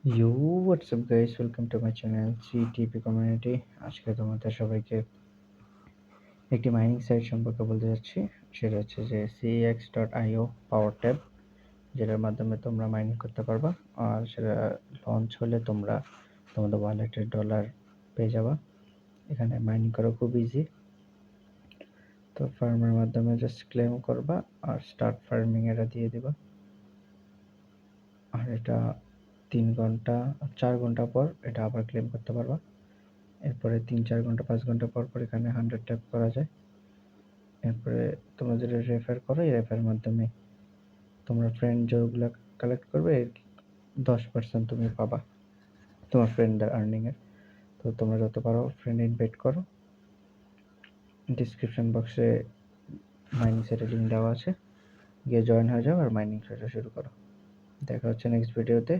You what's up guys, welcome to my channel CTP community. আজকে তোমাদের সবাইকে একটি মাইনিং সাইট সম্পর্কে বলতে যাচ্ছি। সেটা হচ্ছে যে cx.io পাওয়ার ট্যাব, যেটার মাধ্যমে তোমরা মাইনিং করতে পারবা। আর সেটা লঞ্চ হলে তোমরা তোমাদের ওয়ালেটের ডলার পেয়ে যাবা। এখানে মাইনিং করা খুব ইজি। তো ফার্মের মাধ্যমে জাস্ট ক্লেম করবা আর স্টার্ট ফার্মিং এটা দিয়ে দিবা। আর এটা 3 ঘন্টা 4 ঘন্টা পর এটা আবার ক্লেম করতে পারবা। এরপরে 3-4 ঘন্টা 5 ঘন্টা পর পর এখানে 100 ট্যাপ করা যায়। এরপরে তোমরা যেটা রেফার করো, এই রেফারের মাধ্যমে তোমরা ফ্রেন্ড যেগুলো কালেক্ট করবে এর 10% তুমি পাবা তোমার ফ্রেন্ডদের আর্নিংয়ের। তো তোমরা যত পারো ফ্রেন্ড ইনভাইট করো। ডিসক্রিপশন বক্সে মাইনিং সাইটের লিঙ্ক দেওয়া আছে, গিয়ে জয়েন হয়ে যাও আর মাইনিং সাইটটা শুরু করো। দেখা হচ্ছে নেক্সট ভিডিওতে।